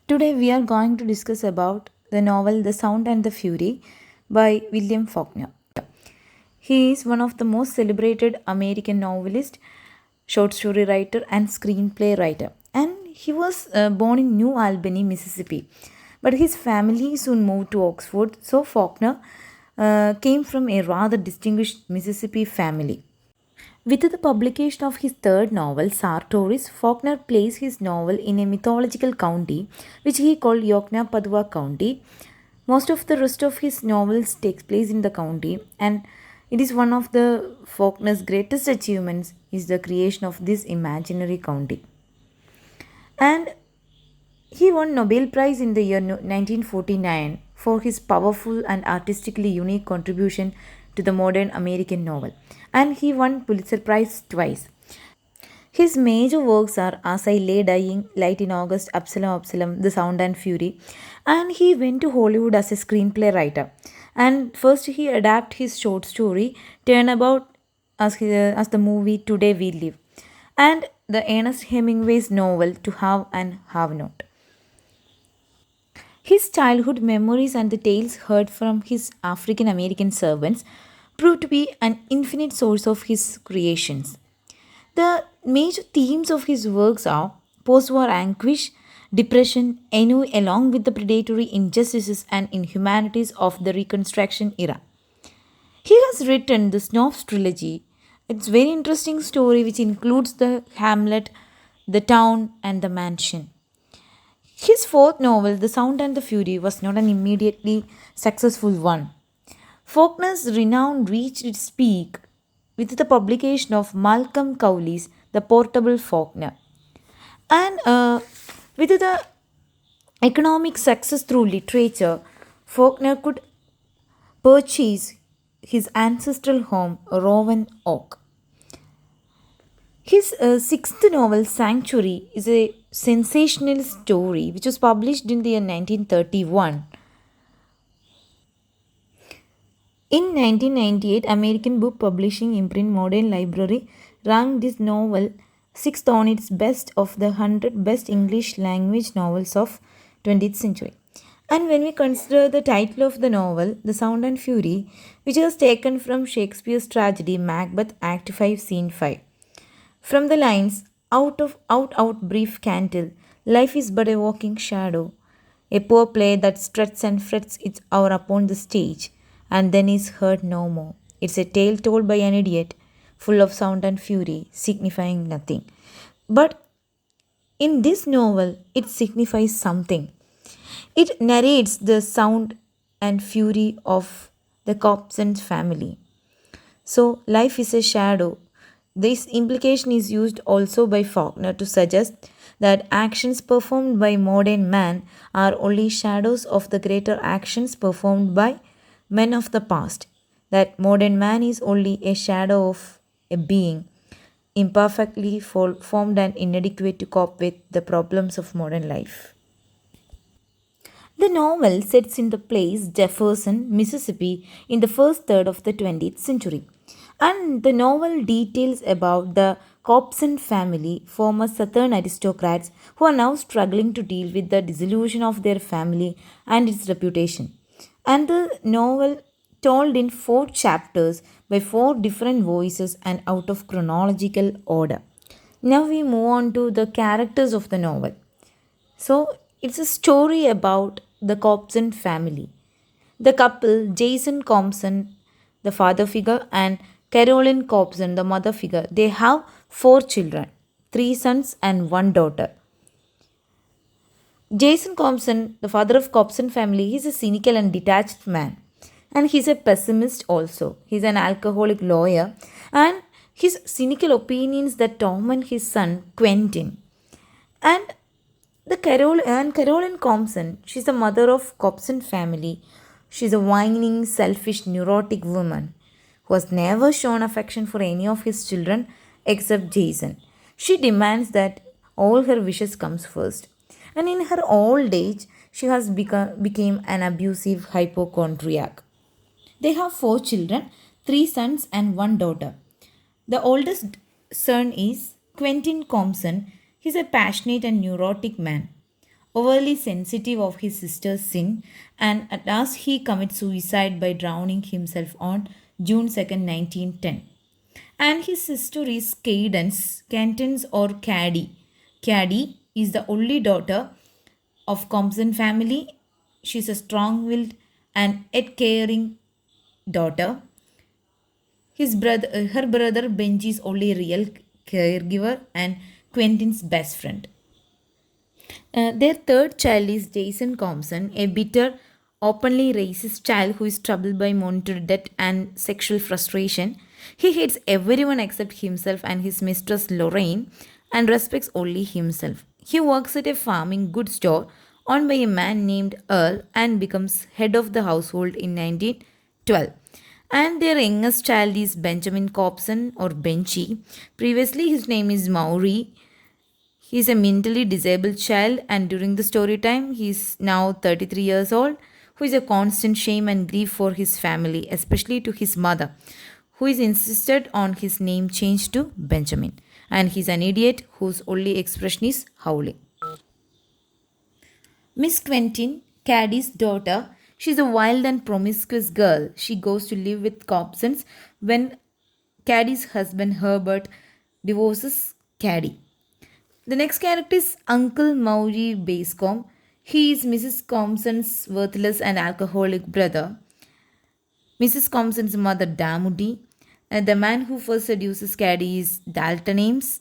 Today we are going to discuss about the novel The Sound and the Fury by William Faulkner. He is one of the most celebrated American novelist, short story writer and screenplay writer. And he was born in New Albany, Mississippi. But his family soon moved to Oxford, so Faulkner came from a rather distinguished Mississippi family. With the publication of his third novel, Sartoris, Faulkner placed his novel in a mythological county, which he called Yokna-Padua County. Most of the rest of his novels takes place in the county, and it is one of the Faulkner's greatest achievements is the creation of this imaginary county. And he won Nobel Prize in the year 1949 for his powerful and artistically unique contribution to the modern American novel, and he won Pulitzer Prize twice. His major works are As I Lay Dying, Light in August, Absalom Absalom, The Sound and Fury, and he went to Hollywood as a screenplay writer. And first he adapted his short story Turnabout as the movie Today We Live, and the Ernest Hemingway's novel To Have and Have Not. His childhood memories and the tales heard from his African American servants proved to be an infinite source of his creations. The major themes of his works are post war anguish, depression, ennui, along with the predatory injustices and inhumanities of the Reconstruction era. He has written the Snobs trilogy. It's a very interesting story which includes the Hamlet, the town, and the mansion. His fourth novel, The Sound and the Fury, was not an immediately successful one. Faulkner's renown reached its peak with the publication of Malcolm Cowley's The Portable Faulkner. And with the economic success through literature, Faulkner could purchase his ancestral home, Rowan Oak. His sixth novel, Sanctuary, is a sensational story which was published in the year 1931. In 1998, American book publishing imprint Modern Library ranked this novel sixth on its best of the 100 best English language novels of 20th century. And when we consider the title of the novel, The Sound and Fury, which was taken from Shakespeare's tragedy Macbeth Act 5 Scene 5. From the lines, out, brief cantle, life is but a walking shadow, a poor play that struts and frets its hour upon the stage, and then is heard no more. It's a tale told by an idiot, full of sound and fury, signifying nothing. But in this novel, it signifies something. It narrates the sound and fury of the Cobson family. So, life is a shadow. This implication is used also by Faulkner to suggest that actions performed by modern man are only shadows of the greater actions performed by men of the past. That modern man is only a shadow of a being, imperfectly formed and inadequate to cope with the problems of modern life. The novel sets in the place Jefferson, Mississippi, in the first third of the 20th century. And the novel details about the Cobson family, former Southern aristocrats who are now struggling to deal with the dissolution of their family and its reputation. And the novel told in 4 chapters by 4 different voices and out of chronological order. Now we move on to the characters of the novel. So it's a story about the Cobson family. The couple, Jason Compson, the father figure, and Carolyn Cobson, the mother figure, they have 4 children, 3 sons and 1 daughter. Jason Compson, the father of Cobson family, he's a cynical and detached man. And he's a pessimist also. He's an alcoholic lawyer. And his cynical opinions that torment his son, Quentin. And Carolyn Compson, she's the mother of Cobson family. She's a whining, selfish, neurotic woman who has never shown affection for any of his children except Jason. She demands that all her wishes comes first. And in her old age, she has become an abusive hypochondriac. They have 4 children, 3 sons and 1 daughter. The oldest son is Quentin Compson. He's a passionate and neurotic man. overly sensitive of his sister's sin, and at last he commits suicide by drowning himself on June 2nd, 1910. And his sister is Cadence or Caddy. Caddy is the only daughter of Compson family. She's a strong-willed and yet caring daughter. Her brother Benji is only real caregiver and Quentin's best friend. Their third child is Jason Compson, a bitter, openly racist child who is troubled by monetary debt and sexual frustration. He hates everyone except himself and his mistress Lorraine and respects only himself. He works at a farming goods store owned by a man named Earl and becomes head of the household in 1912. And their youngest child is Benjamin Cobson or Benchy. Previously, his name is Maury. He is a mentally disabled child, and during the story time, he is now 33 years old, who is a constant shame and grief for his family, especially to his mother, who is insisted on his name changed to Benjamin. And he's an idiot whose only expression is howling. Miss Quentin, Caddy's daughter, she's a wild and promiscuous girl. She goes to live with Cobsons when Caddy's husband Herbert divorces Caddy. The next character is Uncle Maury Bascom. He is Mrs. Compson's worthless and alcoholic brother. Mrs. Compson's mother, Damudi. The man who first seduces Caddy is Dalton Ames.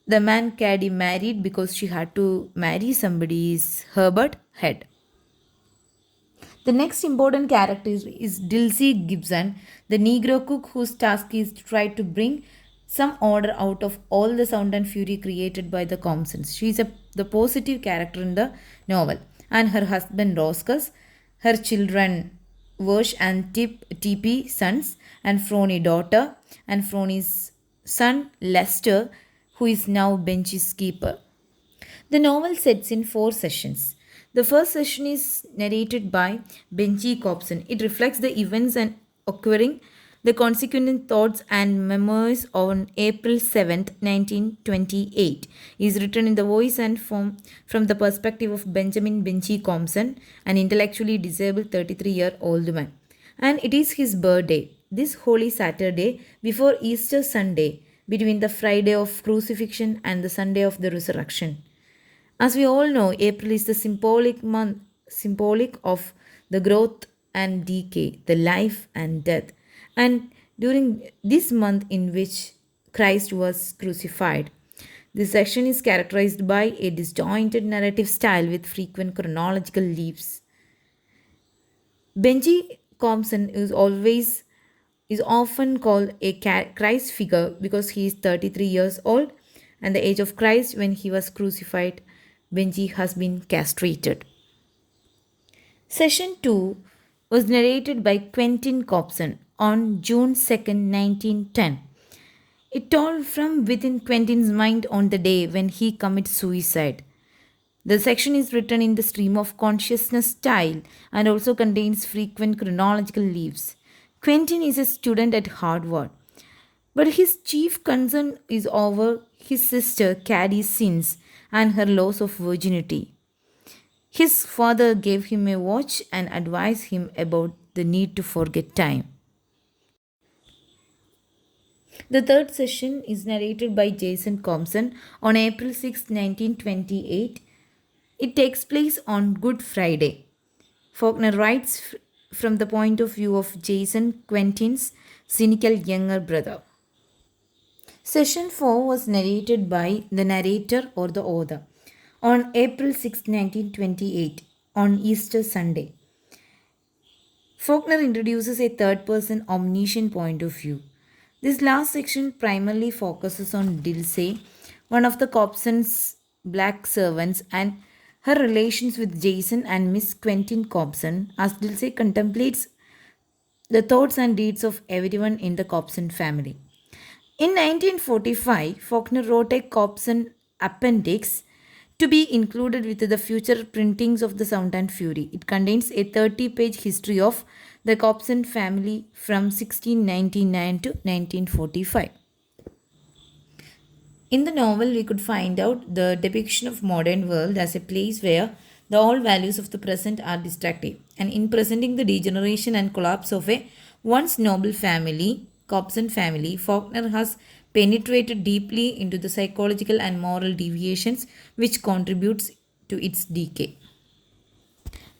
The man Caddy married because she had to marry somebody is Herbert Head. The next important character is Dilsey Gibson, the Negro cook whose task is to try to bring some order out of all the sound and fury created by the Compsons. She is the positive character in the novel. And her husband Roscus, her children Versh and TP sons, and Frony daughter, and Frony's son Lester, who is now Benchy's keeper. The novel sets in four sessions. The first session is narrated by Benji Cobson. It reflects the events and occurring, the consequent thoughts and memoirs on April 7th, 1928. Is written in the voice and form from the perspective of Benjamin Benji Compson, an intellectually disabled 33-year-old man. And it is his birthday, this Holy Saturday before Easter Sunday, between the Friday of crucifixion and the Sunday of the resurrection. As we all know, April is the symbolic of the growth and decay, the life and death. And during this month in which Christ was crucified, this section is characterized by a disjointed narrative style with frequent chronological leaps. Benji Compson is often called a Christ figure because he is 33 years old and the age of Christ when he was crucified. Benji has been castrated. Session 2 was narrated by Quentin Cobson on June 2nd, 1910. It told from within Quentin's mind on the day when he commits suicide. The section is written in the stream of consciousness style and also contains frequent chronological leaves. Quentin is a student at Harvard, but his chief concern is over his sister Caddy's sins and her loss of virginity. His father gave him a watch and advised him about the need to forget time. The third session is narrated by Jason Compson on April 6, 1928. It takes place on Good Friday. Faulkner writes from the point of view of Jason, Quentin's cynical younger brother. Session 4 was narrated by the narrator or the author on April 6, 1928, on Easter Sunday. Faulkner introduces a third person omniscient point of view. This last section primarily focuses on Dilsey, one of the Cobson's black servants, and her relations with Jason and Miss Quentin Cobson as Dilsey contemplates the thoughts and deeds of everyone in the Cobson family. In 1945, Faulkner wrote a Cobson appendix to be included with the future printings of the Sound and Fury. It contains a 30-page history of the Cobson family from 1699 to 1945. In the novel, we could find out the depiction of modern world as a place where the all values of the present are destructive. And in presenting the degeneration and collapse of a once noble family, Cobson family, Faulkner has penetrated deeply into the psychological and moral deviations which contributes to its decay.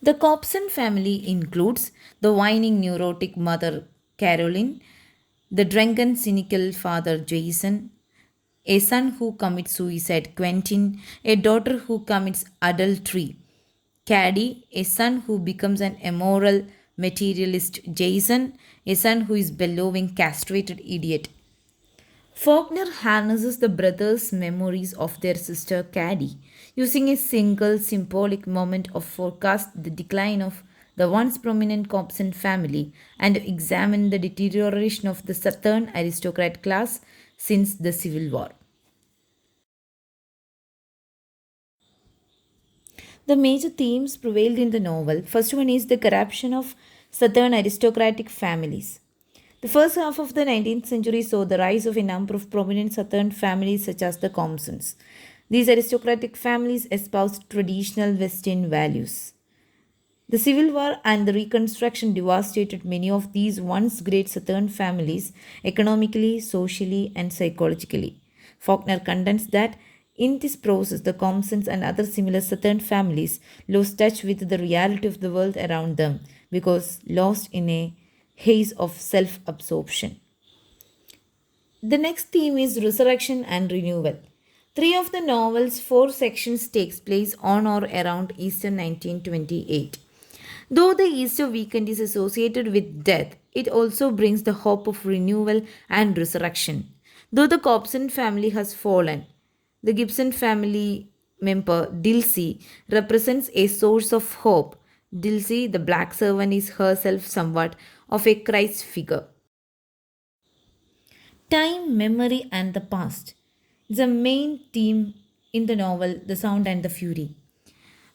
The Cobson family includes the whining neurotic mother Caroline, the drunken cynical father Jason, a son who commits suicide, Quentin, a daughter who commits adultery, Caddy, a son who becomes an immoral materialist, Jason, a son who is bellowing, castrated idiot. Faulkner harnesses the brothers' memories of their sister Caddy, using a single symbolic moment of forecast the decline of the once prominent Cobson family and examine the deterioration of the Southern aristocrat class since the Civil War. The major themes prevailed in the novel. First one is the corruption of Southern aristocratic families. The first half of the 19th century saw the rise of a number of prominent Southern families such as the Compsons. These aristocratic families espoused traditional Western values. The Civil War and the Reconstruction devastated many of these once great Southern families economically, socially, and psychologically. Faulkner contends that in this process, the Compsons and other similar Southern families lost touch with the reality of the world around them because lost in a haze of self absorption. The next theme is resurrection and renewal. Three of the novel's four sections takes place on or around Easter 1928. Though the Easter weekend is associated with death, it also brings the hope of renewal and resurrection. Though the Cobson family has fallen, the Gibson family member Dilsey represents a source of hope. Dilsey, the black servant, is herself somewhat of a Christ figure. Time, memory, and the past is a main theme in the novel The Sound and the Fury.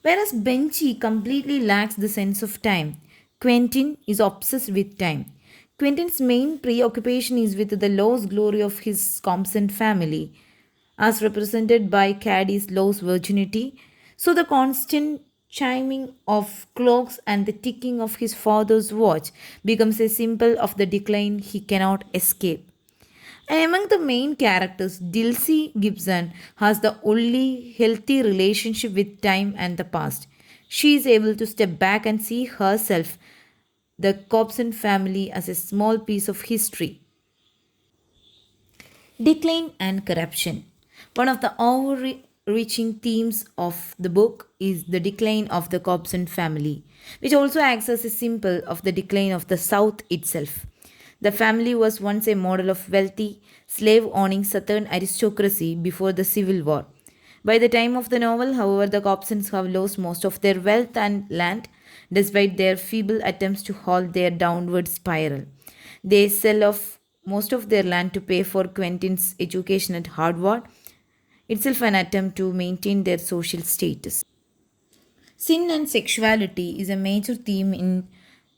Whereas Benchy completely lacks the sense of time, Quentin is obsessed with time. Quentin's main preoccupation is with the lost glory of his Compson family, as represented by Caddy's lost virginity. So the constant chiming of clocks and the ticking of his father's watch becomes a symbol of the decline he cannot escape. And among the main characters, Dilsey Gibson has the only healthy relationship with time and the past. She is able to step back and see herself, the Cobson family, as a small piece of history. Decline and corruption. One of the overreaching themes of the book is the decline of the Cobson family, which also acts as a symbol of the decline of the South itself. The family was once a model of wealthy, slave owning Southern aristocracy before the Civil War. By the time of the novel, however, the Cobsons have lost most of their wealth and land, despite their feeble attempts to halt their downward spiral. They sell off most of their land to pay for Quentin's education at Harvard, itself an attempt to maintain their social status. Sin and sexuality is a major theme in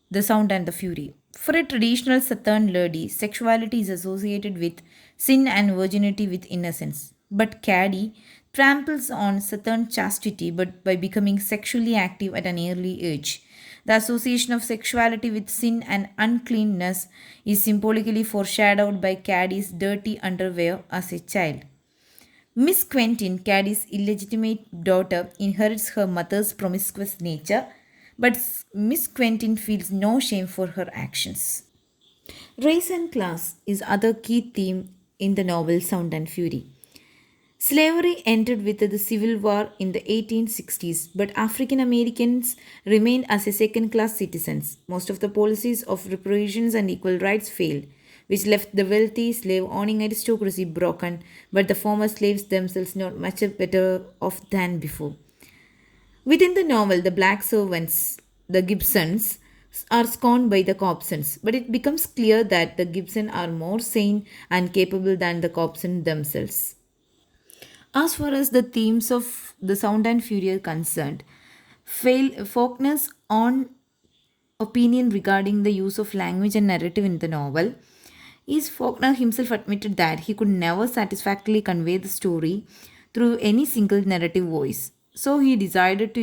The Sound and the Fury. For a traditional Southern lady, sexuality is associated with sin and virginity with innocence. But Caddy tramples on Southern chastity but by becoming sexually active at an early age. The association of sexuality with sin and uncleanness is symbolically foreshadowed by Caddy's dirty underwear as a child. Miss Quentin, Caddy's illegitimate daughter, inherits her mother's promiscuous nature, but Miss Quentin feels no shame for her actions. Race and class is other key theme in the novel Sound and Fury. Slavery ended with the Civil War in the 1860s, but African Americans remained as a second class citizens. Most of the policies of reparations and equal rights failed, which left the wealthy slave owning aristocracy broken, but the former slaves themselves not much better off than before. Within the novel, the black servants, the Gibsons, are scorned by the Cobsons, but it becomes clear that the Gibson are more sane and capable than the Cobson themselves. As far as the themes of the Sound and Fury are concerned, Faulkner's own opinion regarding the use of language and narrative in the novel is Faulkner himself admitted that he could never satisfactorily convey the story through any single narrative voice. So he decided to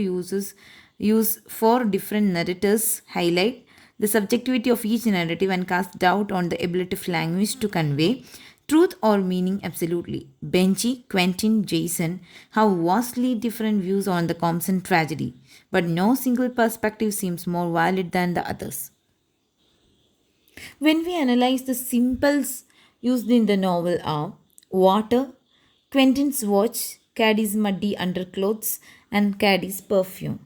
use four different narrators, highlight the subjectivity of each narrative, and cast doubt on the ability of language to convey truth or meaning absolutely. Benji, Quentin, Jason have vastly different views on the Compson tragedy, but no single perspective seems more valid than the others. When we analyze the symbols used in the novel are water, Quentin's watch, Caddy's muddy underclothes, and Caddy's perfume.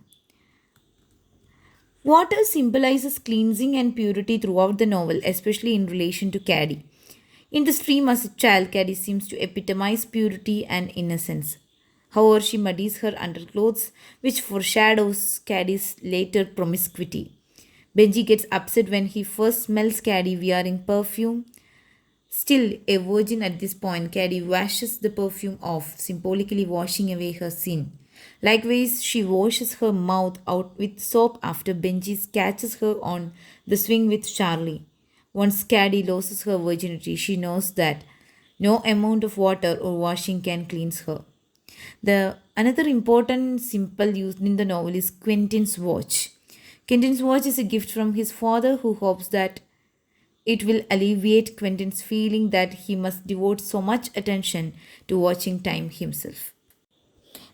Water symbolizes cleansing and purity throughout the novel, especially in relation to Caddy. In the stream as a child, Caddy seems to epitomize purity and innocence. However, she muddies her underclothes, which foreshadows Caddy's later promiscuity. Benji gets upset when he first smells Caddy wearing perfume. Still a virgin at this point, Caddy washes the perfume off, symbolically washing away her sin. Likewise, she washes her mouth out with soap after Benji catches her on the swing with Charlie. Once Caddy loses her virginity, she knows that no amount of water or washing can cleanse her. The another important symbol used in the novel is Quentin's watch. Quentin's watch is a gift from his father who hopes that it will alleviate Quentin's feeling that he must devote so much attention to watching time himself.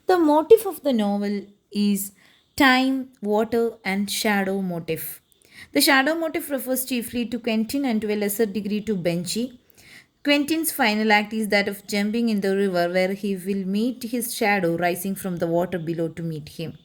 The motif of the novel is time, water, and shadow motif. The shadow motif refers chiefly to Quentin and to a lesser degree to Benji. Quentin's final act is that of jumping in the river where he will meet his shadow rising from the water below to meet him.